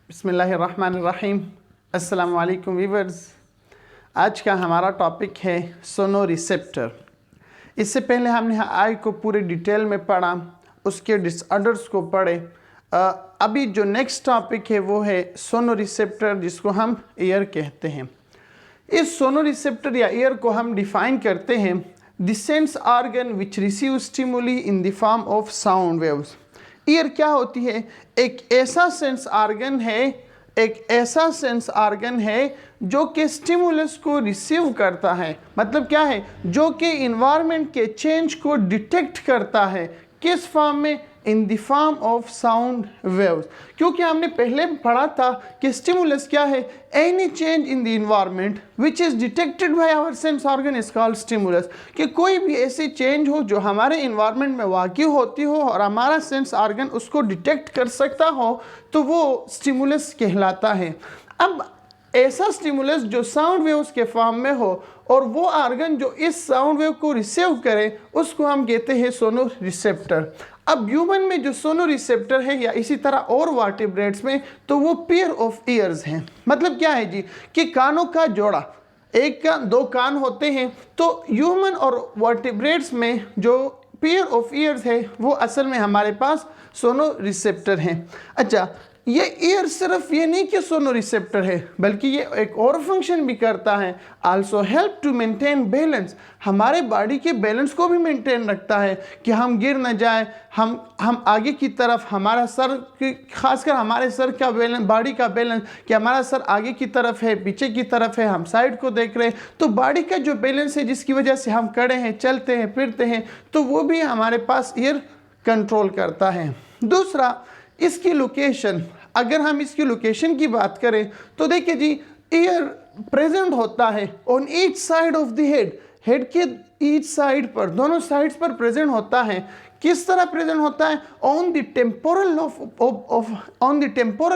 बिस्मिल्लाहिर्रहमानिर्रहीम। अस्सलाम वालेकुम वीवर्स। आज का हमारा टॉपिक है सोनो रिसेप्टर। इससे पहले हमने आई को पूरे डिटेल में पढ़ा, उसके डिसऑर्डर्स को पढ़े। अभी जो नेक्स्ट टॉपिक है वो है सोनो रिसेप्टर, जिसको हम ईयर कहते हैं। इस सोनो रिसेप्टर या ईयर को हम डिफाइन करते हैं the sense organ which receive stimuli in the form of sound waves. Year क्या होती है? एक ऐसा सेंस ऑर्गन है जो कि स्टिमुलस को रिसीव करता है। मतलब क्या है? जो कि इन्वायरमेंट के चेंज को डिटेक्ट करता है। किस फॉर्म में? In the form of sound waves. क्योंकि हमने पहले पढ़ा था कि स्टिमुलस क्या है? Any change in the environment which is detected by our sense organ is called stimulus. कि कोई भी ऐसी चेंज हो जो हमारे इन्वायरमेंट में वाक़ई होती हो और हमारा सेंस ऑर्गन उसको डिटेक्ट कर सकता हो, तो वो स्टिमुलस कहलाता है। अब ऐसा स्टिमुलस जो साउंड वेव्स के फॉर्म में हो और वो ऑर्गन जो इस साउंड वेव को रिसीव करे, उसको हम कहते हैं सोनो रिसेप्टर। अब ह्यूमन में जो सोनो रिसेप्टर है या इसी तरह और वर्टिब्रेट्स में, तो वो पेयर ऑफ ईयर्स हैं। मतलब क्या है जी? कि कानों का जोड़ा, एक का दो कान होते हैं। तो ह्यूमन और वर्टिब्रेट्स में जो पेयर ऑफ ईयर्स है वो असल में हमारे पास सोनो रिसेप्टर हैं। अच्छा, ये ईयर सिर्फ ये नहीं कि सोनो रिसेप्टर है, बल्कि ये एक और फंक्शन भी करता है। Also help to maintain balance. हमारे बॉडी के बैलेंस को भी मेंटेन रखता है कि हम गिर न जाए, हम आगे की तरफ, हमारा सर, खासकर हमारे सर का बैलेंस, बॉडी का बैलेंस, कि हमारा सर आगे की तरफ है, पीछे की तरफ है, हम साइड को देख रहे हैं। तो बॉडी का जो बैलेंस है, जिसकी वजह से हम खड़े हैं, चलते हैं, फिरते हैं, तो वो भी हमारे पास ईयर कंट्रोल करता है। दूसरा, इसकी लोकेशन। अगर हम इसकी लोकेशन की बात करें तो देखिए जी, ईयर प्रेजेंट होता है on each side of the head के ईच साइड पर, दोनों साइड्स पर प्रेजेंट होता है। किस तरह प्रेजेंट होता है? On the temporal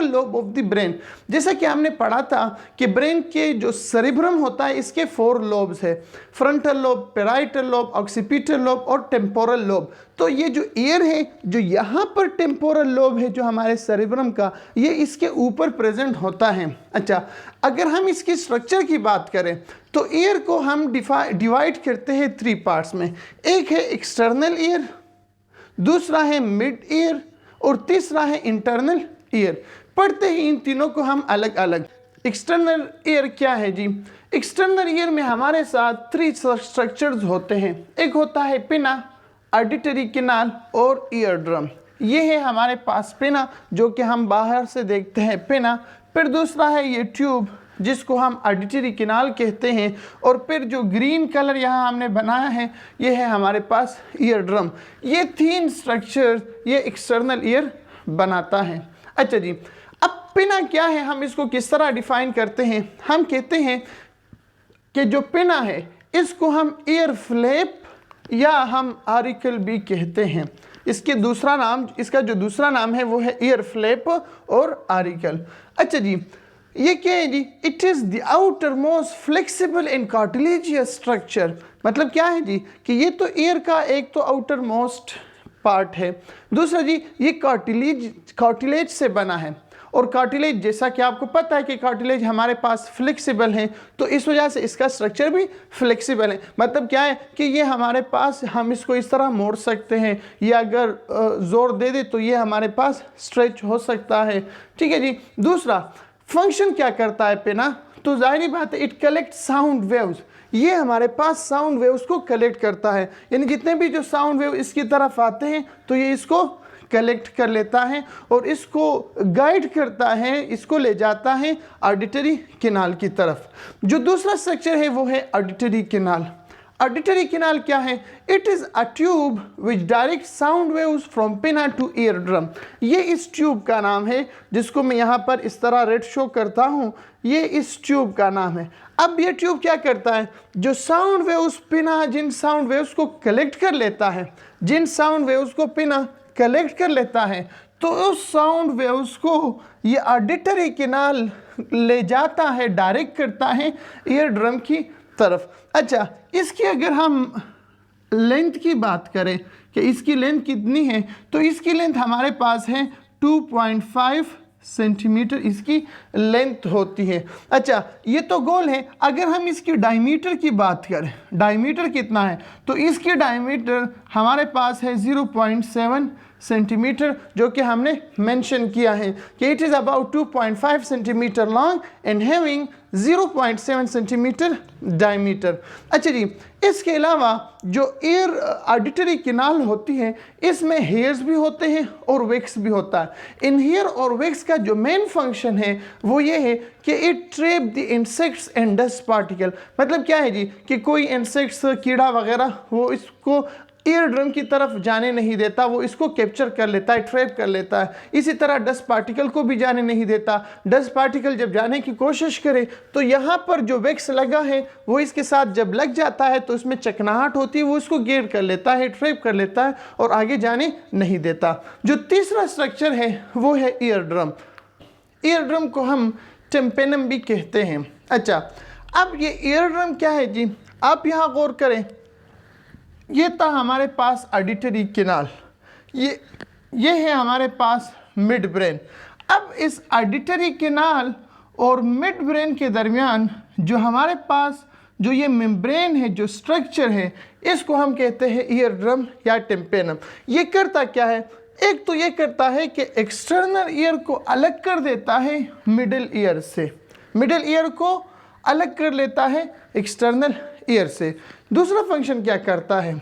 lobe of the brain. जैसा कि हमने पढ़ा था कि ब्रेन के जो सेरिब्रम होता है, इसके 4 लोब्स है: frontal lobe, parietal lobe, occipital lobe और टेम्पोरल लोब। तो ये जो ईयर है, जो यहाँ पर टेम्पोरल लोब है जो हमारे सेरिब्रम का, ये इसके ऊपर प्रेजेंट होता है। अच्छा, अगर हम इसकी स्ट्रक्चर की बात करें तो ईयर को हम डिवाइड करते हैं 3 पार्ट्स में। एक है एक्सटर्नल ईयर, दूसरा है मिड ईयर और तीसरा है इंटरनल ईयर। पढ़ते ही इन तीनों को हम अलग अलग। एक्सटर्नल ईयर क्या है जी? एक्सटर्नल ईयर में हमारे साथ 3 स्ट्रक्चर्स होते हैं। एक होता है पिना, ऑडिटरी कैनाल और ईयर ड्रम। ये है हमारे पास पिना, जो कि हम बाहर से देखते हैं, पिना। फिर दूसरा है ये ट्यूब, जिसको हम ऑडिटरी कैनाल कहते हैं। और फिर जो ग्रीन कलर यहाँ हमने बनाया है, ये है हमारे पास ईयर ड्रम। ये 3 स्ट्रक्चर ये एक्सटर्नल ईयर बनाता है। अच्छा जी, अब पिना क्या है, हम इसको किस तरह डिफाइन करते हैं? हम कहते हैं कि जो पिना है, इसको हम ईयर फ्लैप या हम ऑरिकल भी कहते हैं। इसका जो दूसरा नाम है वो है ईयर फ्लैप और ऑरिकल। अच्छा जी, ये क्या है जी? It is the outermost flexible and cartilaginous structure. मतलब क्या है जी? कि ये तो ईयर का एक तो आउटर मोस्ट पार्ट है, दूसरा जी ये कार्टिलेज से बना है। और कार्टिलेज, जैसा कि आपको पता है कि कार्टिलेज हमारे पास फ्लेक्सिबल है, तो इस वजह से इसका स्ट्रक्चर भी फ्लेक्सिबल है। मतलब क्या है कि ये हमारे पास, हम इसको इस तरह मोड़ सकते हैं, या अगर जोर दे दे तो ये हमारे पास स्ट्रेच हो सकता है। ठीक है जी। दूसरा फंक्शन क्या करता है पिना? तो जाहिर बात है, इट कलेक्ट साउंड वेव्स। ये हमारे पास साउंड वेव्स को कलेक्ट करता है, यानी जितने भी जो साउंड वेव इसकी तरफ आते हैं तो ये इसको कलेक्ट कर लेता है और इसको गाइड करता है, इसको ले जाता है ऑडिटरी कैनाल की तरफ। जो दूसरा स्ट्रक्चर है वो है ऑडिटरी कैनाल। ऑडिटरी कैनाल क्या है? It is a tube which direct sound waves from पिना टू ईयर ड्रम। ये इस ट्यूब का नाम है, जिसको मैं यहाँ पर इस तरह रेड शो करता हूँ। ये इस ट्यूब का नाम है। अब ये ट्यूब क्या करता है? जो साउंड वेव्स पिना, जिन साउंड वेव्स को कलेक्ट कर लेता है, तो उस साउंड वेव्स को ये ऑडिटरी कैनाल ले जाता है, डायरेक्ट करता है ईयर ड्रम की तरफ। अच्छा, इसकी अगर हम लेंथ की बात करें कि इसकी लेंथ कितनी है, तो इसकी लेंथ हमारे पास है 2.5 सेंटीमीटर इसकी लेंथ होती है। अच्छा, ये तो गोल है। अगर हम इसकी डायमीटर की बात करें, डायमीटर कितना है, तो इसकी डायमीटर हमारे पास है 0.7 सेंटीमीटर, जो कि हमने मेंशन किया है कि it is about 2.5 centimetre long and having 0.7 centimetre diameter. अच्छा जी, इसके अलावा जो ईयर ऑडिटरी कैनाल होती है, इसमें हेयर्स भी होते हैं और वैक्स भी होता है। इन हेयर और वैक्स का जो मेन फंक्शन है वो ये है कि it trap the insects and dust particle. मतलब क्या है जी कि कोई इंसेक्ट्स, कीड़ा वगैरह, वो इसको ईयर ड्रम की तरफ जाने नहीं देता, वो इसको कैप्चर कर लेता है, ट्रैप कर लेता है। इसी तरह डस्ट पार्टिकल को भी जाने नहीं देता। डस्ट पार्टिकल जब जाने की कोशिश करे तो यहाँ पर जो वैक्स लगा है वो इसके साथ जब लग जाता है तो उसमें चकनाहट होती है, वो इसको घेर कर लेता है, ट्रैप कर लेता है और आगे जाने नहीं देता। जो तीसरा स्ट्रक्चर है वो है ईयर ड्रम। ईयर ड्रम को हम टेम्पेनम भी कहते हैं। अच्छा, अब ये ईयर ड्रम क्या है जी, आप यहाँ गौर करें, ये था हमारे पास ऑडिटरी कैनाल, ये है हमारे पास मिड ब्रेन। अब इस ऑडिटरी कैनाल और मिड ब्रेन के दरमियान जो हमारे पास जो ये मेम्ब्रेन है, जो स्ट्रक्चर है, इसको हम कहते हैं ईयर ड्रम या टेम्पेनम। ये करता क्या है, एक तो ये करता है कि एक्सटर्नल ईयर को अलग कर देता है मिडिल ईयर से, मिडिल ईयर को अलग कर लेता है एक्सटर्नल ईयर से। दूसरा फंक्शन क्या करता है,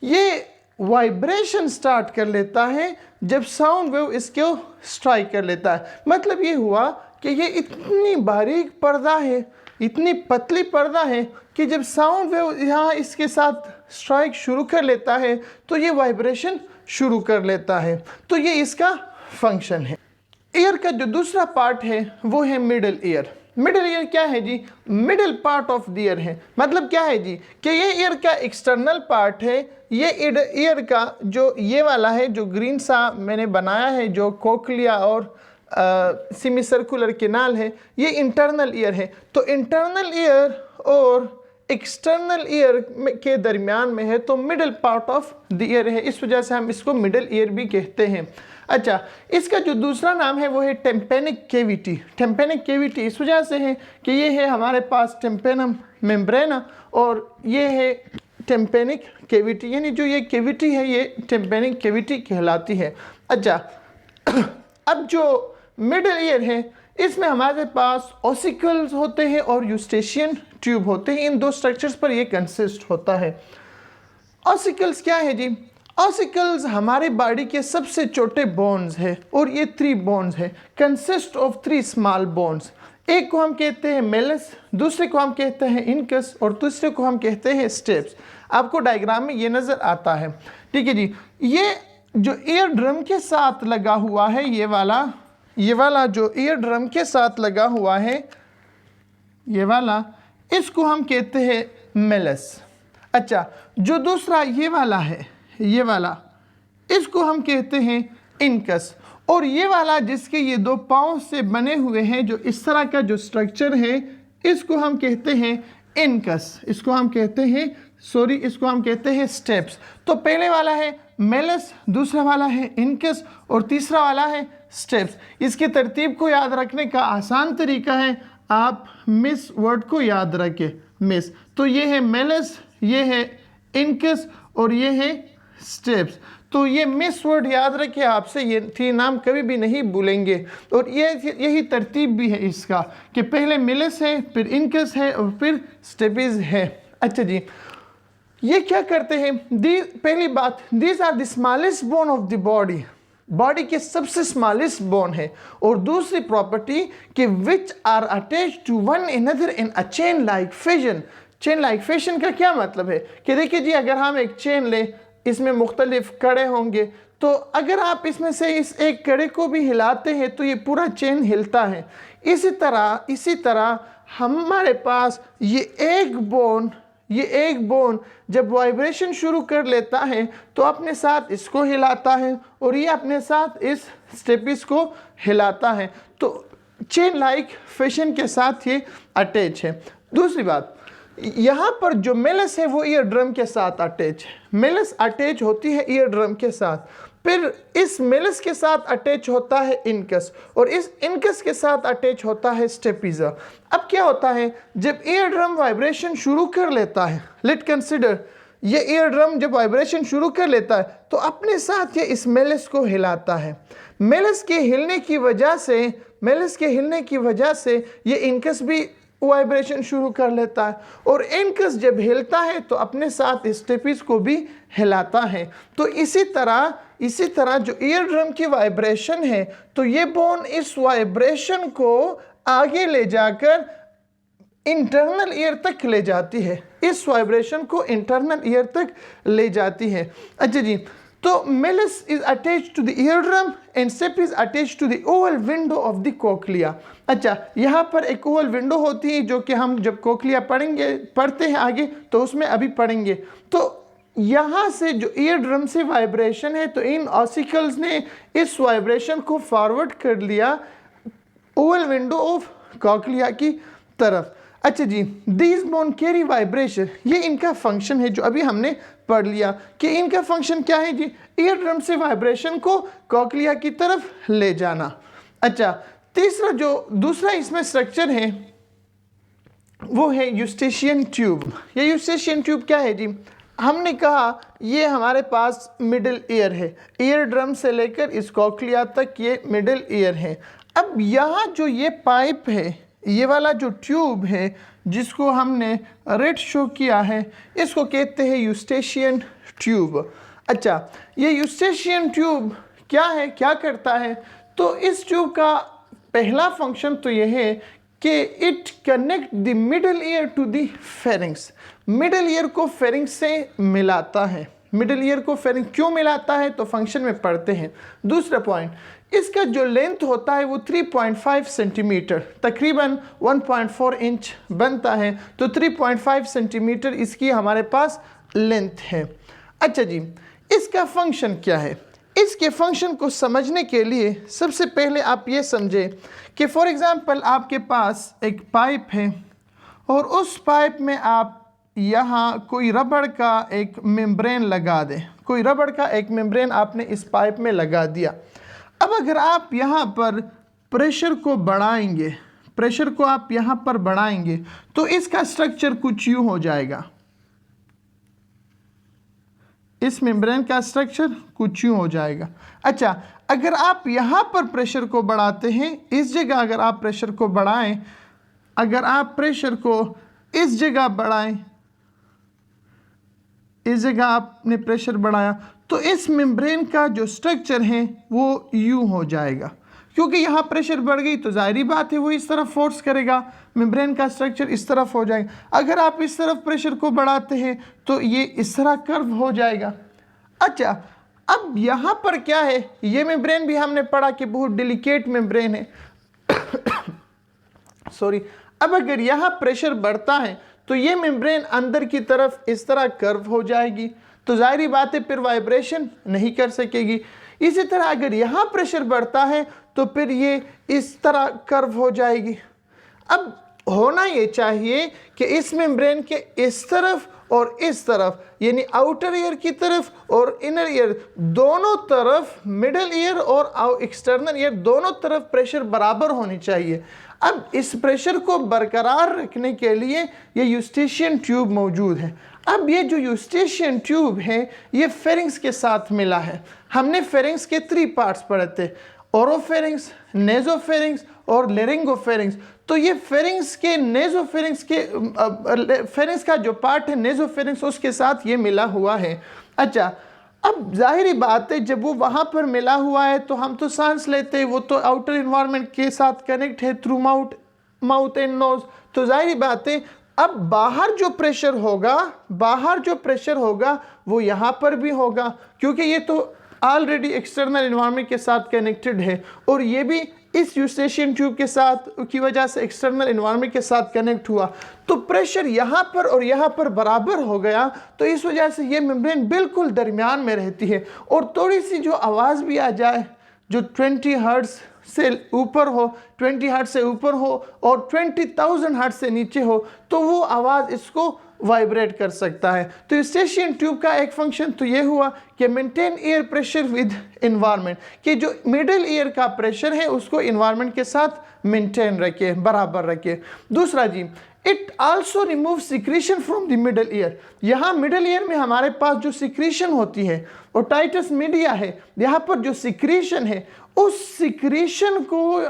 ये वाइब्रेशन स्टार्ट कर लेता है जब साउंड वेव इसको स्ट्राइक कर लेता है। मतलब ये हुआ कि ये इतनी बारीक पर्दा है, इतनी पतली पर्दा है कि जब साउंड वेव यहाँ इसके साथ स्ट्राइक शुरू कर लेता है तो ये वाइब्रेशन शुरू कर लेता है। तो ये इसका फंक्शन है। ईयर का जो दूसरा पार्ट है वो है मिडिल ईयर। मिडिल ईयर क्या है जी, middle part of the ear है। मतलब क्या है जी कि ये ईयर का एक्सटर्नल पार्ट है, ये ईयर का जो ये वाला है, जो ग्रीन सा मैंने बनाया है, जो कोक्लिया और सेमी सर्कुलर कैनाल है, ये इंटरनल ईयर है। तो इंटरनल ईयर और एक्सटर्नल ईयर के दरमियान में है, तो middle part of the ear है, इस वजह से हम इसको मिडिल ईयर भी कहते हैं। अच्छा, इसका जो दूसरा नाम है वो है टेम्पेनिक कैविटी। टेम्पेनिक कैविटी इस वजह से है कि ये है हमारे पास टेम्पेनम मेम्ब्रेना और ये है टेम्पेनिक कैविटी, यानी जो ये कैविटी है ये टेम्पेनिक कैविटी कहलाती है। अच्छा, अब जो मिडिल ईयर है इसमें हमारे पास ऑसिकल्स होते हैं और यूस्टेशियन ट्यूब होते हैं। इन दो स्ट्रक्चर्स पर ये कंसिस्ट होता है। ऑसिकल्स क्या है जी, ऑसिकल्स हमारे बॉडी के सबसे छोटे बोन्स है और ये 3 बोन्स है, कंसिस्ट ऑफ 3 स्मॉल बोन्स। एक को हम कहते हैं मेलस, दूसरे को हम कहते हैं इनकस और तीसरे को हम कहते हैं स्टेप्स। आपको डायग्राम में ये नज़र आता है, ठीक है जी। ये जो ईयर ड्रम के साथ लगा हुआ है, ये वाला जो ईयर ड्रम के साथ लगा हुआ है, ये वाला, इसको हम कहते हैं मेलस। अच्छा, जो दूसरा ये वाला है, ये वाला, इसको हम कहते हैं इनकस। और ये वाला जिसके ये 2 पाँव से बने हुए हैं, जो इस तरह का जो स्ट्रक्चर है, इसको हम कहते हैं इनकस, इसको हम कहते हैं स्टेप्स। तो पहले वाला है मेलस, दूसरा वाला है इनकस और तीसरा वाला है स्टेप्स। इसकी तरतीब को याद रखने का आसान तरीका है, आप मिस वर्ड को याद रखें, मिस। तो ये है मेलस, ये है इनकस और ये है स्टेप्स। तो ये मिस वर्ड याद रखें, आपसे ये 3 नाम कभी भी नहीं भूलेंगे। और यही तरतीब भी है इसका कि पहले मिलस है, फिर इनकस है और फिर स्टेप्स है। अच्छा जी, ये क्या करते हैं, पहली बात, these are the smallest bone of the body, body के सबसे स्मॉलेस्ट बोन है। और दूसरी प्रॉपर्टी कि which are attach to one another in a chain like fashion. Chain like fashion का क्या मतलब है कि देखिए जी, अगर हम एक चेन लें, इसमें मुख्तलिफ कड़े होंगे, तो अगर आप इसमें से इस एक कड़े को भी हिलाते हैं तो ये पूरा चेन हिलता है। इसी तरह हमारे पास ये एक बोन जब वाइब्रेशन शुरू कर लेता है तो अपने साथ इसको हिलाता है और ये अपने साथ इस स्टेपिस को हिलाता है। तो चेन लाइक फैशन के साथ ये अटैच है। दूसरी बात, यहाँ पर जो मेलस है वो ईयर ड्रम के साथ अटैच है। मेलस अटैच होती है ईयर ड्रम के साथ। फिर इस मेलस के साथ अटैच होता है इनकस, और इस इनकस के साथ अटैच होता है स्टेपिजा। अब क्या होता है, जब ईयर ड्रम वाइब्रेशन शुरू कर लेता है, लेट कंसिडर ये ईयर ड्रम जब वाइब्रेशन शुरू कर लेता है तो अपने साथ ये इस मेलस को हिलाता है। मेलस के हिलने की वजह से ये इनकस भी वाइब्रेशन शुरू कर लेता है, और इनकस जब हिलता है तो अपने साथ स्टेपिस को भी हिलाता है। तो इसी तरह जो ईयर ड्रम की वाइब्रेशन है, तो ये बोन इस वाइब्रेशन को आगे ले जाकर इंटरनल ईयर तक ले जाती है, इस वाइब्रेशन को इंटरनल ईयर तक ले जाती है। अच्छा जी, तो malleus is attached to the ear drum and stapes is attached to the oval window of the cochlea. अच्छा, यहाँ पर एक ओवल विंडो होती है जो कि हम जब कोक्लिया पढ़ते हैं आगे तो उसमें अभी पढ़ेंगे। तो यहाँ से जो ईयर ड्रम से वाइब्रेशन है, तो इन ऑसिकल्स ने इस वाइब्रेशन को फॉरवर्ड कर लिया ओवल विंडो ऑफ कोक्लिया की तरफ। अच्छा जी, दीज बोन कैरी वाइब्रेशन, ये इनका फंक्शन है जो अभी हमने पढ़ लिया कि इनका फंक्शन क्या है जी, ईयर ड्रम से वाइब्रेशन को कोक्लिया की तरफ ले जाना। अच्छा, दूसरा इसमें स्ट्रक्चर है वो है यूस्टेशियन ट्यूब। ये यूस्टेशियन ट्यूब क्या है जी, हमने कहा ये हमारे पास मिडिल ईयर है, ईयर ड्रम से लेकर इस कोक्लिया तक ये मिडिल ईयर है। अब यहाँ जो ये पाइप है, ये वाला जो ट्यूब है जिसको हमने रेड शो किया है, इसको कहते हैं यूस्टेशियन ट्यूब। अच्छा, ये यूस्टेशियन ट्यूब क्या है, क्या करता है, तो इस ट्यूब का पहला फंक्शन तो यह है कि it connect the middle ear to the pharynx, middle ear को फेरिंग्स से मिलाता है। मिडिल ईयर को फेरिंग क्यों मिलाता है, तो फंक्शन में पढ़ते हैं। दूसरा पॉइंट, इसका जो लेंथ होता है वो 3.5 सेंटीमीटर, तकरीबन 1.4 इंच बनता है। तो 3.5 सेंटीमीटर इसकी हमारे पास लेंथ है। अच्छा जी, इसका फंक्शन क्या है, इसके फंक्शन को समझने के लिए सबसे पहले आप ये समझें कि फॉर एग्जांपल आपके पास एक पाइप है और उस पाइप में आप यहाँ कोई रबड़ का एक मेम्ब्रेन लगा दें, कोई रबड़ का एक मेम्ब्रेन आपने इस पाइप में लगा दिया। अब अगर आप यहाँ पर प्रेशर को बढ़ाएंगे, प्रेशर को आप यहाँ पर बढ़ाएंगे तो इसका स्ट्रक्चर कुछ यूँ हो जाएगा, इस मेम्ब्रेन का स्ट्रक्चर कुछ यूँ हो जाएगा। अच्छा, अगर आप यहाँ पर प्रेशर को बढ़ाते हैं, इस जगह अगर आप प्रेशर को बढ़ाएं, अगर आप प्रेशर को इस जगह बढ़ाएं, इस जगह आपने प्रेशर बढ़ाया तो इस मेम्ब्रेन का जो स्ट्रक्चर है वो यूँ हो जाएगा, क्योंकि यहाँ प्रेशर बढ़ गई तो जाहिर बात है वो इस तरफ फोर्स करेगा, मेम्ब्रेन का स्ट्रक्चर इस तरफ हो जाएगा। अगर आप इस तरफ प्रेशर को बढ़ाते हैं तो ये इस तरह कर्व हो जाएगा। अच्छा, अब यहाँ पर क्या है, ये मेम्ब्रेन भी हमने पढ़ा कि बहुत डिलिकेट मेम्ब्रेन है सॉरी। अब अगर यहाँ प्रेशर बढ़ता है तो ये मेम्ब्रेन अंदर की तरफ इस तरह कर्व हो जाएगी, तो जाहिर बात है फिर वाइब्रेशन नहीं कर सकेगी। इसी तरह अगर यहाँ प्रेशर बढ़ता है तो फिर ये इस तरह कर्व हो जाएगी। अब होना ये चाहिए कि इस मेम्ब्रेन के इस तरफ और इस तरफ, यानी आउटर ईयर की तरफ और इनर ईयर दोनों तरफ, मिडिल ईयर और एक्सटर्नल ईयर दोनों तरफ प्रेशर बराबर होनी चाहिए। अब इस प्रेशर को बरकरार रखने के लिए ये यूस्टेशियन ट्यूब मौजूद है। अब ये जो यूस्टेशियन ट्यूब है ये फेरिंग्स के साथ मिला है। हमने फेरिंग्स के 3 पार्ट्स पढ़े थे, ओरोफेरिंग्स, नेजोफेरिंग्स और लेरिंगोफेरिंग्स। तो ये फेरिंग्स के नेजोफेरिंग्स के फेरिंग्स का जो पार्ट है नेजोफेरिंग्स उसके साथ ये मिला हुआ है। अच्छा, अब जाहिर बात है जब वो वहाँ पर मिला हुआ है तो हम तो सांस लेते हैं, वो तो आउटर इन्वायरमेंट के साथ कनेक्ट है थ्रू माउथ एंड नोज। तो जाहिर बात है अब बाहर जो प्रेशर होगा वो यहाँ पर भी होगा, क्योंकि ये तो ऑलरेडी एक्सटर्नल इन्वायरमेंट के साथ कनेक्टेड है और ये भी इस यूस्टेशियन ट्यूब के साथ की वजह से एक्सटर्नल इन्वायरमेंट के साथ कनेक्ट हुआ, तो प्रेशर यहाँ पर और यहाँ पर बराबर हो गया। तो इस वजह से ये मेम्ब्रेन बिल्कुल दरमियान में रहती है। और थोड़ी सी जो आवाज़ भी आ जाए, जो 20 हर्ट्ज़ से ऊपर हो, 20 हर्ट्ज से ऊपर हो और 20,000 हर्ट्ज से नीचे हो तो वो आवाज़ इसको वाइब्रेट कर सकता है। तो यूस्टेशियन ट्यूब का एक फंक्शन तो ये हुआ कि maintain air pressure with environment, कि जो मिडिल ईयर का प्रेशर है उसको इन्वायरमेंट के साथ मेंटेन रखे, बराबर रखे। दूसरा जी, it also remove secretion from the middle ear. यहाँ मिडल ईयर में हमारे पास जो सिक्रीशन होती है और टाइटस मीडिया है, यहाँ पर जो सिक्रीशन है उस सिक्रीशन को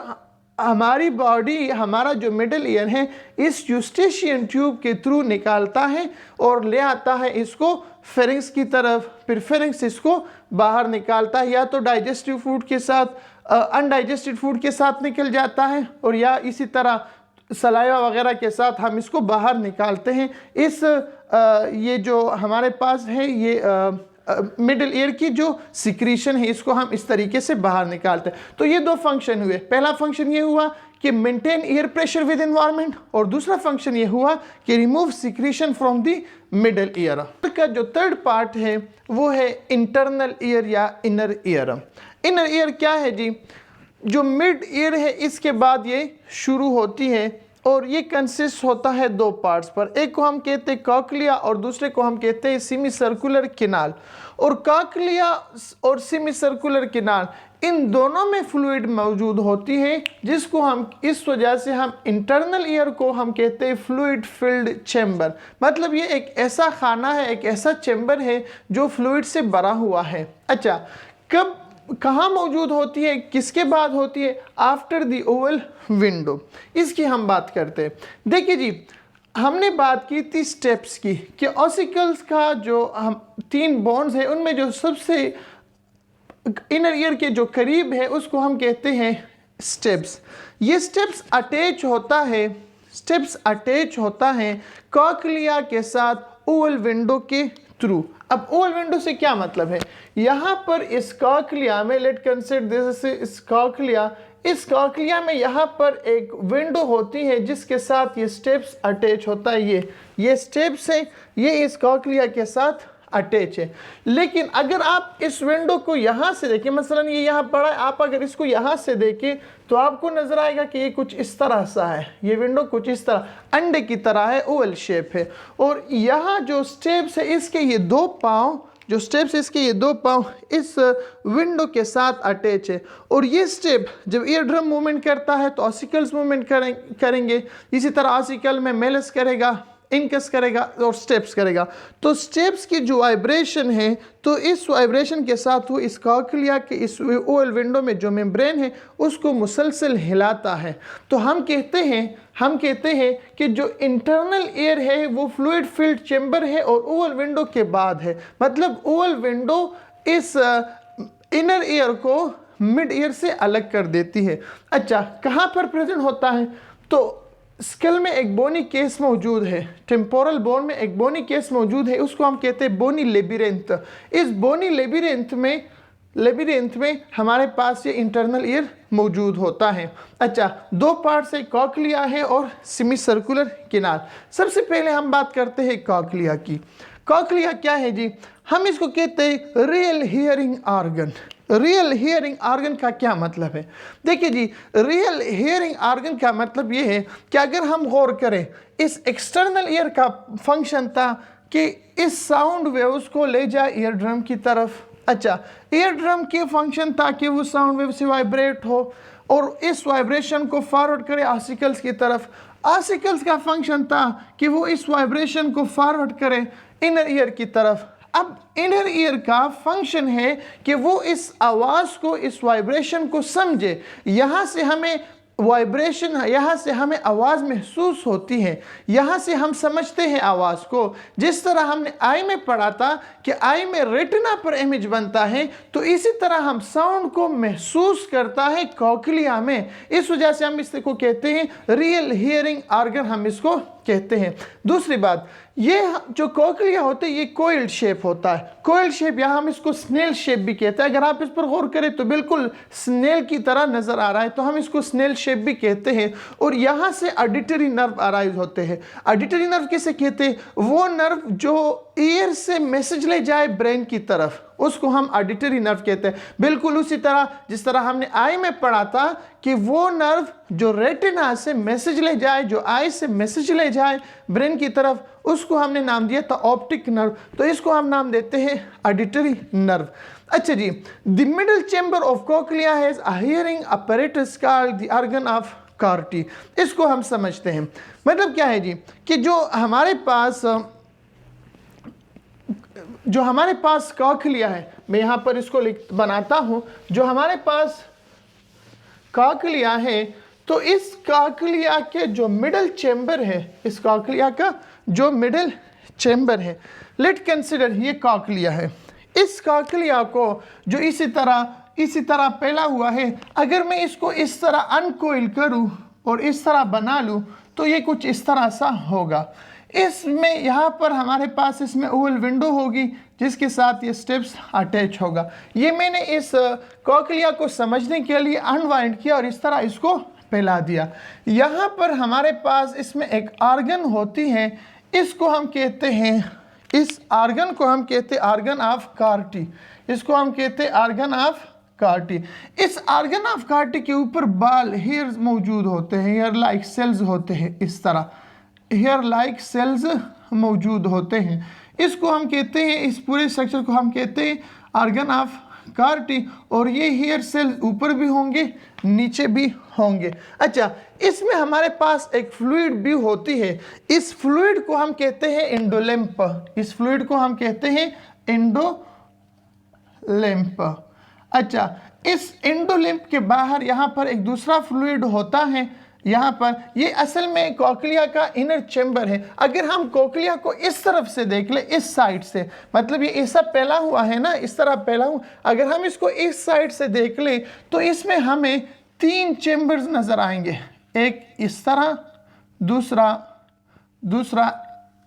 हमारी बॉडी, हमारा जो मिडल ईयर है इस यूस्टेशियन ट्यूब के थ्रू निकालता है और ले आता है इसको फेरिंग्स की तरफ, फिर फेरिंग्स इसको बाहर निकालता है, या तो डाइजेस्टिव फूड के साथ, अनडाइजेस्टेड फूड के साथ निकल जाता है और या इसी तरह सलाइवा वगैरह के साथ हम इसको बाहर निकालते हैं। ये जो हमारे पास है ये मिडिल ईयर की जो सिक्रीशन है इसको हम इस तरीके से बाहर निकालते हैं। तो ये दो फंक्शन हुए। पहला फंक्शन ये हुआ कि maintain air pressure with environment और दूसरा फंक्शन ये हुआ कि remove secretion from the middle year. का जो थर्ड पार्ट है वो है इंटरनल ईयर या इनर ईयर। इनर ईयर क्या है जी? जो मिड ईयर है इसके बाद ये शुरू होती है और ये कंसिस्ट होता है दो पार्ट्स पर। एक को हम कहते हैं कॉकलिया और दूसरे को हम कहते हैं सेमी सर्कुलर किनाल। और कॉकलिया और सेमी सर्कुलर किनाल इन दोनों में फ्लूइड मौजूद होती है, जिसको हम इस वजह से हम इंटरनल ईयर को हम कहते हैं फ्लूइड फिल्ड चैम्बर। मतलब ये एक ऐसा खाना है, एक ऐसा चैम्बर है जो फ्लूइड से भरा हुआ है। अच्छा, कब कहाँ मौजूद होती है, किसके बाद होती है? After the oval window. इसकी हम बात करते हैं। देखिए जी, हमने बात की थी स्टेप्स की कि ऑसिकल्स का जो हम 3 बोन्स है उनमें जो सबसे इनर ईयर के जो करीब है उसको हम कहते हैं स्टेप्स। ये स्टेप्स अटैच होता है कॉकलिया के साथ ओवल विंडो के थ्रू। अब ओवल विंडो से क्या मतलब है? यहाँ पर इस कॉकलिया में, late consider this is cochlea, इस कॉकलिया में यहाँ पर एक विंडो होती है जिसके साथ ये स्टेप्स अटैच होता है। ये स्टेप्स है, ये इस कॉकलिया के साथ अटैच है। लेकिन अगर आप इस विंडो को यहाँ से देखें, मसलन ये यहाँ पड़ा है, आप अगर इसको यहाँ से देखें तो आपको नजर आएगा कि ये कुछ इस तरह सा है। ये विंडो कुछ इस तरह अंडे की तरह है, ओवल शेप है। और यहाँ जो स्टेप्स है इसके ये 2 पाँव, जो स्टेप्स इसके ये 2 पाँव इस विंडो के साथ अटैच है। और ये स्टेप जब ईयर ड्रम मूवमेंट करता है तो ऑसिकल्स मूवमेंट करेंगे। इसी तरह ऑसिकल में मेलस करेगा, इनकस करेगा और स्टेप्स करेगा। तो स्टेप्स की जो वाइब्रेशन है, तो इस वाइब्रेशन के साथ वो इस कॉकलिया के इस ओवल विंडो में जो मेम्ब्रेन है उसको मुसलसल हिलाता है। तो हम कहते हैं कि जो इंटरनल एयर है वो फ्लूइड फिल्ड चैम्बर है और ओवल विंडो के बाद है। मतलब ओवल विंडो इस इनर एयर को मिड एयर से अलग कर देती है। अच्छा, कहाँ पर प्रेजेंट होता है? तो स्कल में एक बोनी केस मौजूद है, टेम्पोरल बोन में एक बोनी केस मौजूद है, उसको हम कहते हैं बोनी लेबिरिंथ। इस बोनी लेबिरिंथ में हमारे पास ये इंटरनल ईयर मौजूद होता है। अच्छा, 2 पार्ट से कॉकलिया है और सेमी सर्कुलर किनाल। सबसे पहले हम बात करते हैं कॉकलिया की। कॉकलिया क्या है जी? हम इसको कहते हैं real hearing organ. Real hearing organ का क्या मतलब है? देखिए जी, रियल हियरिंग ऑर्गन का मतलब ये है कि अगर हम गौर करें, इस एक्सटर्नल ईयर का फंक्शन था कि इस साउंड वेव्स को ले जाए ईयर ड्रम की तरफ। अच्छा, ईयर ड्रम के फंक्शन था कि वो साउंड वेव से वाइब्रेट हो और इस वाइब्रेशन को फॉरवर्ड करे ऑसिकल्स की तरफ। ऑसिकल्स का फंक्शन था कि वो इस वाइब्रेशन को फॉरवर्ड करे इनर ईयर की तरफ। अब इनर ईयर का फंक्शन है कि वो इस आवाज़ को, इस वाइब्रेशन को समझे। यहाँ से हमें वाइब्रेशन, यहाँ से हमें आवाज़ महसूस होती है, यहाँ से हम समझते हैं आवाज़ को। जिस तरह हमने आई में पढ़ा था कि आई में रेटिना पर इमेज बनता है, तो इसी तरह हम साउंड को महसूस करता है कॉकलिया में। इस वजह से हम इसको कहते हैं रियल हियरिंग ऑर्गन, हम इसको कहते हैं। दूसरी बात, ये जो कॉकलिया होते हैं ये कोइल्ड शेप होता है। कोइल्ड शेप, यहाँ हम इसको स्नेल शेप भी कहते हैं। अगर आप इस पर गौर करें तो बिल्कुल स्नेल की तरह नजर आ रहा है, तो हम इसको स्नेल शेप भी कहते हैं। और यहाँ से ऑडिटरी नर्व अराइज होते हैं। ऑडिटरी नर्व किसे कहते हैं? वो नर्व जो ईयर से मैसेज ले जाए ब्रेन की तरफ, उसको हम ऑडिटरी नर्व कहते हैं। बिल्कुल उसी तरह जिस तरह हमने आई में पढ़ा था कि वो नर्व जो रेटिना से मैसेज ले जाए, जो आई से मैसेज ले जाए ब्रेन की तरफ, उसको हमने नाम दिया था ऑप्टिक नर्व। तो इसको हम नाम देते हैं ऑडिटरी नर्व। अच्छा जी, the middle chamber of cochlea has a hearing apparatus called the organ of Corti. इसको हम समझते हैं। मतलब क्या है जी कि जो हमारे पास कॉकलिया है, मैं यहाँ पर इसको बनाता हूँ, जो हमारे पास कॉकलिया है, तो इस कॉकलिया के जो मिडल चैम्बर है, इस कॉकलिया का जो मिडल चैम्बर है, लेट कंसिडर ये कॉकलिया है। इस कॉकलिया को जो इसी तरह फैला हुआ है, अगर मैं इसको इस तरह अनकोइल करूं और इस तरह बना लूं तो ये कुछ इस तरह सा होगा। इसमें यहाँ पर हमारे पास इसमें ओवल विंडो होगी जिसके साथ ये स्टेप्स अटैच होगा। ये मैंने इस कॉकलिया को समझने के लिए अनवाइंड किया और इस तरह इसको फैला दिया। यहाँ पर हमारे पास इसमें एक ऑर्गन होती है, इसको हम कहते हैं, इस ऑर्गन को हम कहते हैं ऑर्गन ऑफ कार्टी। इसको हम कहते हैं ऑर्गन ऑफ कार्टी। इस ऑर्गन ऑफ कार्टी के ऊपर बाल, हेयर्स मौजूद होते हैं, हेयर लाइक सेल्स होते हैं, इस तरह हेयर लाइक सेल्स मौजूद होते हैं। इसको हम कहते हैं, इस पूरे स्ट्रक्चर को हम कहते हैं ऑर्गन ऑफ कार्टी। और ये हेयर सेल्स ऊपर भी होंगे, नीचे भी होंगे। अच्छा, इसमें हमारे पास एक फ्लूइड भी होती है, इस फ्लूइड को हम कहते हैं एंडोलिम्फ। इस फ्लूइड को हम कहते हैं एंडोलिम्फ। अच्छा, इस एंडोलिम्फ के बाहर यहाँ पर एक दूसरा फ्लूइड होता है, यहाँ पर ये असल में कॉकलिया का इनर चैम्बर है। अगर हम कॉकलिया को इस तरफ से देख ले, इस साइड से, मतलब ये ऐसा फैला हुआ है ना, इस तरह फैला हुआ, अगर हम इसको इस साइड से देख ले तो इसमें हमें 3 चैम्बर्स नजर आएंगे। एक इस तरह, दूसरा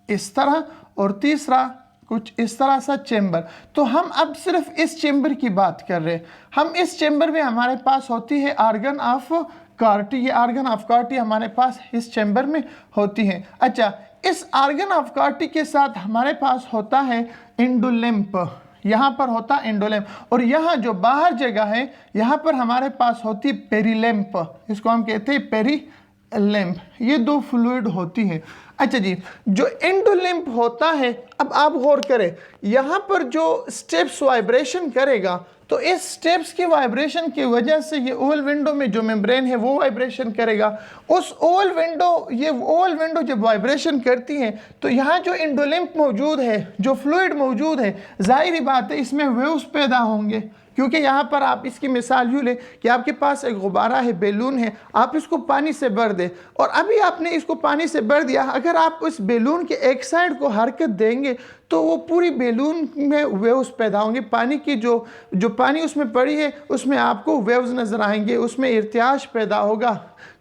इस तरह और तीसरा कुछ इस तरह सा चैम्बर। तो हम अब सिर्फ इस चैम्बर की बात कर रहे हैं। हम इस चैम्बर में हमारे पास होती है ऑर्गन ऑफ कार्टी। ये ऑर्गन ऑफ कार्टी हमारे पास इस चैम्बर में होती है। अच्छा, इस ऑर्गन ऑफ कार्टी के साथ हमारे पास होता है एंडोलिम्फ। यहाँ पर होता है एंडोलिम्फ, और यहाँ जो बाहर जगह है यहाँ पर हमारे पास होती है पेरिलिम्फ। इसको हम कहते हैं पेरिलिम्फ। ये 2 फ्लूइड होती है। अच्छा जी, जो एंडोलिम्फ होता है, अब आप गौर करें, यहाँ पर जो स्टेप्स वाइब्रेशन करेगा, तो इस स्टेप्स की वाइब्रेशन की वजह से ये ओवल विंडो में जो मेम्ब्रेन है वो वाइब्रेशन करेगा। उस ओवल विंडो जब वाइब्रेशन करती है तो यहाँ जो एंडोलिम्फ मौजूद है, जो फ्लूइड मौजूद है, जाहिर बात है इसमें वेव्स पैदा होंगे। क्योंकि यहाँ पर आप इसकी मिसाल यूँ लें कि आपके पास एक गुब्बारा है, बैलून है, आप इसको पानी से भर दें और अभी आपने इसको पानी से भर दिया, अगर आप उस बैलून के एक साइड को हरकत देंगे तो वो पूरी बैलून में वेव्स पैदा होंगे। पानी की जो पानी उसमें पड़ी है उसमें आपको वेव्स नज़र आएंगे, उसमें इर्तियाश पैदा होगा।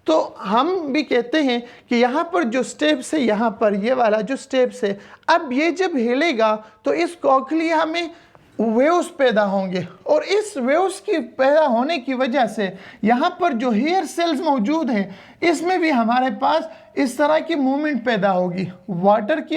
तो हम भी कहते हैं कि यहाँ पर जो स्टेप्स है, यहाँ पर ये वाला जो स्टेप्स है, अब ये जब हिलेगा तो इस कॉकलिया में वेव्स पैदा होंगे और इस वेव्स की पैदा होने की वजह से यहाँ पर जो हेयर सेल्स मौजूद हैं इसमें भी हमारे पास इस तरह की मूवमेंट पैदा होगी। वाटर की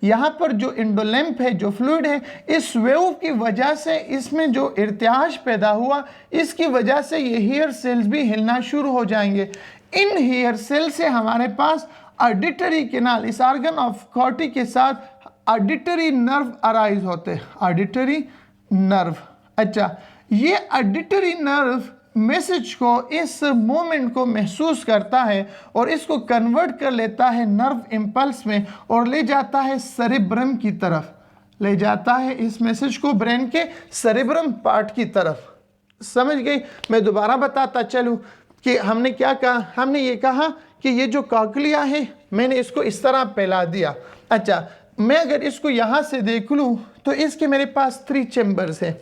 यहाँ पर जो एंडोलिम्फ है, जो फ्लूइड है, इस वेव की वजह से इसमें जो इर्तियाश पैदा हुआ, इसकी वजह से ये हेयर सेल्स भी हिलना शुरू हो जाएंगे। इन हेयर सेल से हमारे पास ऑडिटरी कैनाल, इस ऑर्गन ऑफ कार्टी के साथ ऑडिटरी नर्व अराइज होते हैं, ऑडिटरी नर्व। अच्छा, ये ऑडिटरी नर्व मैसेज को, इस मोमेंट को महसूस करता है और इसको कन्वर्ट कर लेता है नर्व इम्पल्स में और ले जाता है सेरेब्रम की तरफ, ले जाता है इस मैसेज को ब्रेन के सेरेब्रम पार्ट की तरफ। समझ गई? मैं दोबारा बताता चलूँ कि हमने क्या कहा। हमने ये कहा कि ये जो कॉकलिया है मैंने इसको इस तरह फैला दिया। अच्छा, मैं अगर इसको यहाँ से देख लूँ तो इसके मेरे पास 3 चैम्बर्स हैं।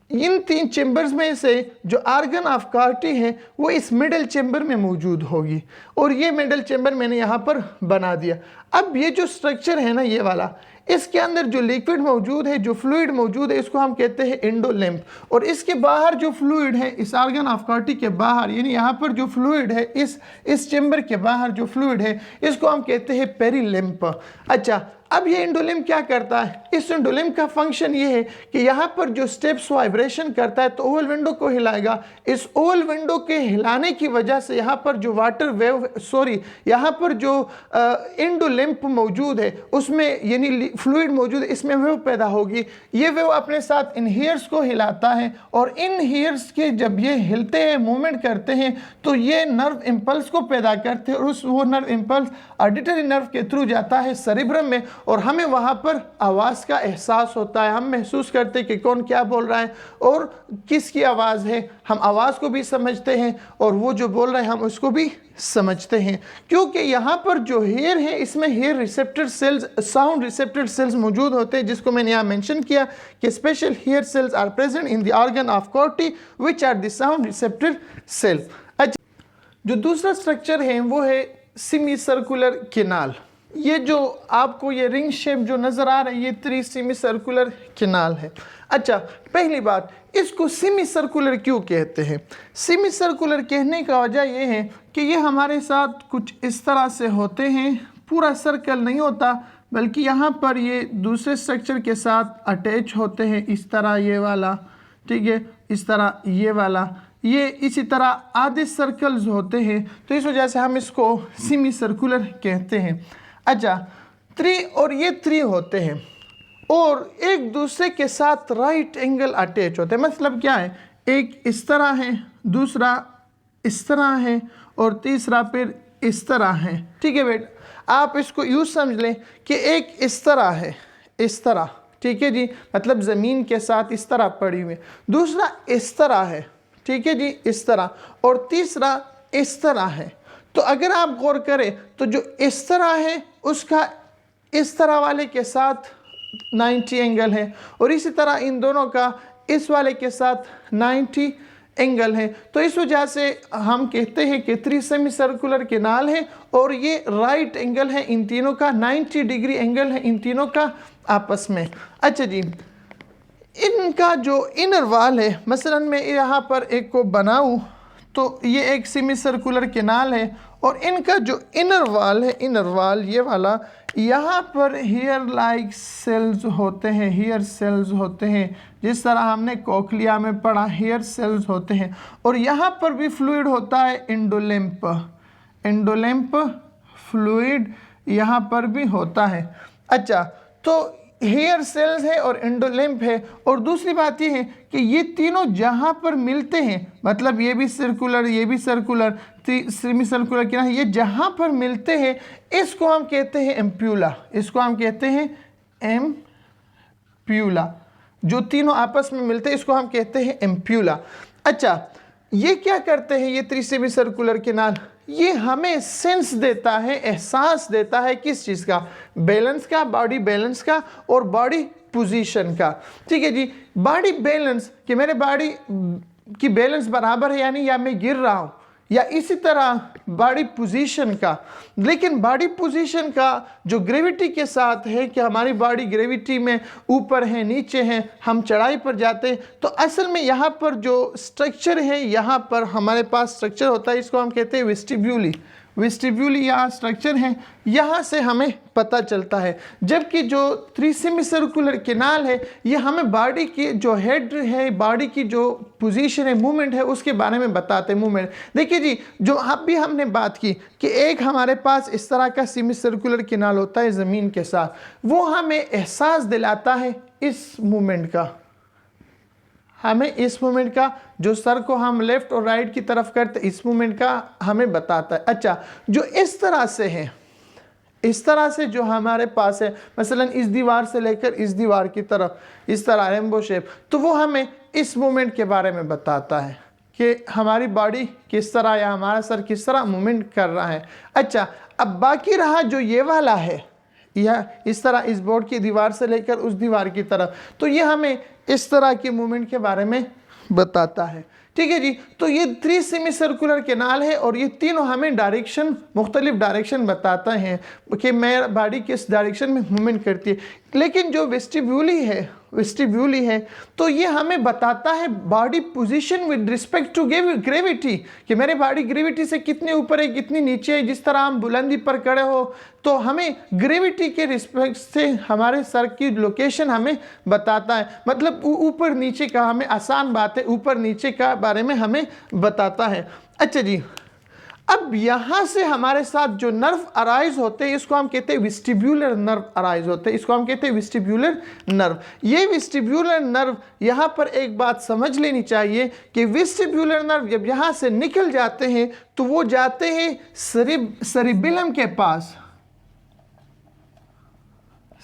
इन 3 चैम्बर्स में से जो ऑर्गन ऑफ कार्टी है वो इस मिडल चैम्बर में मौजूद होगी और ये मिडल चैम्बर मैंने यहाँ पर बना दिया। अब ये जो स्ट्रक्चर है ना, ये वाला, इसके अंदर जो लिक्विड मौजूद है, जो फ्लूइड मौजूद है, इसको हम कहते हैं एंडोलिम्फ। और इसके बाहर जो फ्लूइड है, इस ऑर्गन ऑफ कार्टी के बाहर, यानी यहाँ पर जो फ्लूइड है, इस चेम्बर के बाहर जो फ्लूइड है, इसको हम कहते हैं पेरिलिम्फ। अच्छा, अब ये एंडोलिम्फ क्या करता है? इस एंडोलिम्फ का फंक्शन ये है कि यहाँ पर जो स्टेप्स वाइब्रेशन करता है तो ओवल विंडो को हिलाएगा। इस ओवल विंडो के हिलाने की वजह से यहाँ पर जो वाटर वेव, यहाँ पर जो एंडोलिम्फ मौजूद है उसमें, यानी फ्लूइड मौजूद है, इसमें वेव पैदा होगी। ये वेव अपने साथ इन हेयर्स को हिलाता है और इन हेयर्स के जब ये हिलते हैं, मूवमेंट करते हैं, तो ये नर्व इम्पल्स को पैदा करते हैं और वो नर्व इम्पल्स ऑडिटरी नर्व के थ्रू जाता है सेरिब्रम में और हमें वहाँ पर आवाज़ का एहसास होता है। हम महसूस करते हैं कि कौन क्या बोल रहा है और किसकी आवाज़ है। हम आवाज़ को भी समझते हैं और वो जो बोल रहा है हम उसको भी समझते हैं, क्योंकि यहाँ पर जो हेयर है इसमें hair receptor cells, sound receptor cells मौजूद होते हैं, जिसको मैंने यहाँ मेंशन किया कि special hair cells are present in the organ of Corti which are the sound receptor cell. अच्छा, जो दूसरा स्ट्रक्चर है वो है सेमी सर्कुलर कैनाल। ये जो आपको ये रिंग शेप जो नज़र आ रहा है, ये 3 सेमी सर्कुलर कैनाल है। अच्छा, पहली बात, इसको सेमी सर्कुलर क्यों कहते हैं? सेमी सर्कुलर कहने का वजह ये है कि ये हमारे साथ कुछ इस तरह से होते हैं, पूरा सर्कल नहीं होता, बल्कि यहाँ पर ये दूसरे स्ट्रक्चर के साथ अटैच होते हैं, इस तरह ये वाला, ठीक है, इस तरह ये वाला, ये इसी तरह आधे सर्कल्स होते हैं, तो इस वजह से हम इसको सेमी सर्कुलर कहते हैं। अच्छा, 3 और ये 3 होते हैं और एक दूसरे के साथ राइट एंगल अटैच होते हैं। मतलब क्या है? एक इस तरह है, दूसरा इस तरह है और तीसरा फिर इस तरह है। ठीक है बेटा, आप इसको यूँ समझ लें कि एक इस तरह है, इस तरह, ठीक है जी, मतलब ज़मीन के साथ इस तरह पड़ी हुई, दूसरा इस तरह है, ठीक है जी, इस तरह, और तीसरा इस तरह है। तो अगर आप गौर करें तो जो इस तरह है उसका इस तरह वाले के साथ 90 एंगल है और इसी तरह इन दोनों का इस वाले के साथ 90 एंगल है। तो इस वजह से हम कहते हैं कि 3 सेमी सर्कुलर कैनाल है और ये राइट एंगल है इन तीनों का, 90 डिग्री एंगल है इन तीनों का आपस में। अच्छा जी, इनका जो इनर वाल है, मसलन मैं यहाँ पर एक को बनाऊँ तो ये एक सेमी सर्कुलर कैनाल है और इनका जो इनर वाल है, इनर वाल ये वाला, यहाँ पर हेयर लाइक सेल्स होते हैं, हेयर सेल्स होते हैं, जिस तरह हमने कोक्लिया में पढ़ा हेयर सेल्स होते हैं। और यहाँ पर भी फ्लूइड होता है एंडोलिम्फ, एंडोलिम्फ फ्लूइड यहाँ पर भी होता है। अच्छा, तो हेयर सेल्स है और एंडोलिम्फ है। और दूसरी बात ये है कि ये तीनों जहाँ पर मिलते हैं, मतलब ये भी सर्कुलर, ये भी सर्कुलर, सेमी सर्कुलर क्या है, ये जहाँ पर मिलते हैं इसको हम कहते हैं एम्प्यूला, इसको हम कहते हैं एम्प्यूला। जो तीनों आपस में मिलते हैं इसको हम कहते हैं एम्प्यूला। अच्छा, ये क्या करते हैं ये 3 सेमी सर्कुलर कैनाल? ये हमें सेंस देता है, एहसास देता है किस चीज़ का? बैलेंस का, बॉडी बैलेंस का और बॉडी पोजीशन का। ठीक है जी, बॉडी बैलेंस कि मेरे बॉडी की बैलेंस बराबर है यानी या मैं गिर रहा हूँ, या इसी तरह बॉडी पोजीशन का। लेकिन बॉडी पोजीशन का जो ग्रेविटी के साथ है कि हमारी बॉडी ग्रेविटी में ऊपर है, नीचे है, हम चढ़ाई पर जाते हैं, तो असल में यहाँ पर जो स्ट्रक्चर है, यहाँ पर हमारे पास स्ट्रक्चर होता है, इसको हम कहते हैं वेस्टिब्यूली। वेस्टिब्यूली यहाँ स्ट्रक्चर है, यहाँ से हमें पता चलता है। जबकि जो 3 सेमी सर्कुलर कैनाल है ये हमें बॉडी की जो हेड है, बॉडी की जो पोजीशन है, मूवमेंट है, उसके बारे में बताते हैं। मूवमेंट देखिए जी, जो अभी हमने बात की कि एक हमारे पास इस तरह का सेमी सर्कुलर कैनाल होता है ज़मीन के साथ, वो हमें एहसास दिलाता है इस मूवमेंट का, हमें इस मूवमेंट का, जो सर को हम लेफ्ट और राइट की तरफ करते इस मूवमेंट का हमें बताता है। अच्छा, जो इस तरह से है, इस तरह से जो हमारे पास है, मसलन इस दीवार से लेकर इस दीवार की तरफ इस तरह रेनबो शेप, तो वो हमें इस मूवमेंट के बारे में बताता है कि हमारी बॉडी किस तरह या हमारा सर किस तरह मूवमेंट कर रहा है। अच्छा, अब बाकी रहा जो ये वाला है, यह इस तरह इस बोर्ड की दीवार से लेकर उस दीवार की तरफ, तो ये हमें इस तरह के मूवमेंट के बारे में बताता है ठीक है जी। तो ये 3 सेमी सर्कुलर कैनाल है और ये तीनों हमें डायरेक्शन, मुख्तलिफ डायरेक्शन बताता है कि मेरा बॉडी किस डायरेक्शन में मूवमेंट करती है। लेकिन जो वेस्टिब्यूली है तो ये हमें बताता है body position with respect to gravity, कि मेरे बॉडी ग्रेविटी से कितने ऊपर है कितनी नीचे है। जिस तरह हम बुलंदी पर खड़े हो तो हमें ग्रेविटी के रिस्पेक्ट से हमारे सर की लोकेशन हमें बताता है, मतलब ऊपर नीचे का हमें आसान बात है, ऊपर नीचे का बारे में हमें बताता है। अच्छा जी, अब यहाँ से हमारे साथ जो नर्व अराइज होते हैं इसको हम कहते हैं वेस्टिब्यूलर नर्व अराइज होते हैं, इसको हम कहते हैं वेस्टिब्यूलर नर्व। ये वेस्टिब्यूलर नर्व, यहाँ पर एक बात समझ लेनी चाहिए कि वेस्टिब्यूलर नर्व जब यहाँ से निकल जाते हैं तो वो जाते हैं सेरिबेलम के पास,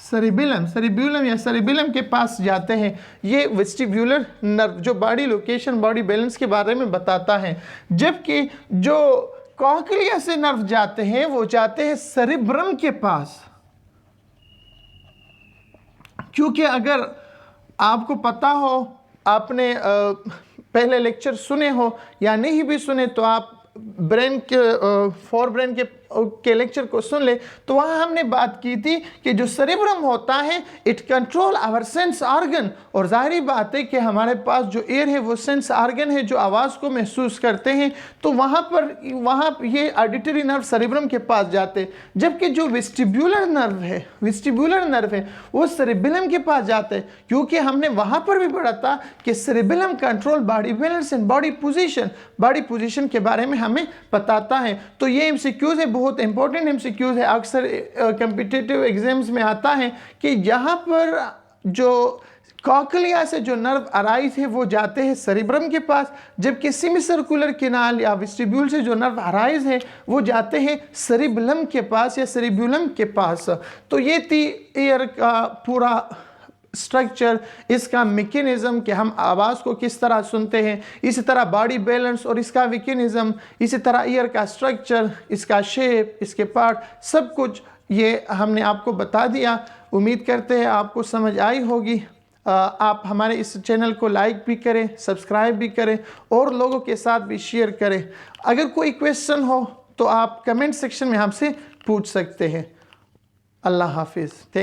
सेरिबेलम के पास जाते हैं। ये वेस्टिब्यूलर नर्व जो बॉडी लोकेशन, बॉडी बैलेंस के बारे में बताता है। जबकि जो कॉक्लिया से नर्व जाते हैं वो जाते हैं सेरिब्रम के पास, क्योंकि अगर आपको पता हो, आपने पहले लेक्चर सुने हो या नहीं भी सुने तो आप ब्रेन के फॉर ब्रेन के लेक्चर को सुन ले, तो वहाँ हमने बात की थी कि जो सेरेब्रम होता है it control our sense organ, और जाहिर बात है कि हमारे पास जो एयर है वो सेंस ऑर्गन है जो आवाज़ को महसूस करते हैं। तो वहाँ ये ऑडिटरी नर्व सेरेब्रम के पास जाते हैं, जबकि जो वेस्टिब्यूलर नर्व है वो सेरेबेलम के पास जाते हैं, क्योंकि हमने वहाँ पर भी पढ़ा था कि cerebellum control body balance and body position के बारे में हमें बताता है। तो ये एमसीक्यूज है, बहुत इंपॉर्टेंट एमसीक्यूज है, अक्सर कॉम्पिटिटिव एग्जाम्स में आता है कि यहाँ पर जो कॉक्लिया से जो नर्व अराइज है वो जाते हैं सेरिब्रम के पास, जबकि सेमी सर्कुलर कैनाल या वेस्टिब्यूल से जो नर्व अराइज है वो जाते हैं सेरिबेलम के पास या सेरिब्यूलम के पास। तो ये थी एयर का पूरा स्ट्रक्चर, इसका मैकेनिज्म कि हम आवाज़ को किस तरह सुनते हैं, इसी तरह बॉडी बैलेंस और इसका मैकेनिज्म, इसी तरह ईयर का स्ट्रक्चर, इसका शेप, इसके पार्ट, सब कुछ ये हमने आपको बता दिया। उम्मीद करते हैं आपको समझ आई होगी। आप हमारे इस चैनल को लाइक भी करें, सब्सक्राइब भी करें और लोगों के साथ भी शेयर करें। अगर कोई क्वेश्चन हो तो आप कमेंट सेक्शन में हमसे पूछ सकते हैं। अल्लाह हाफिज़। थैंक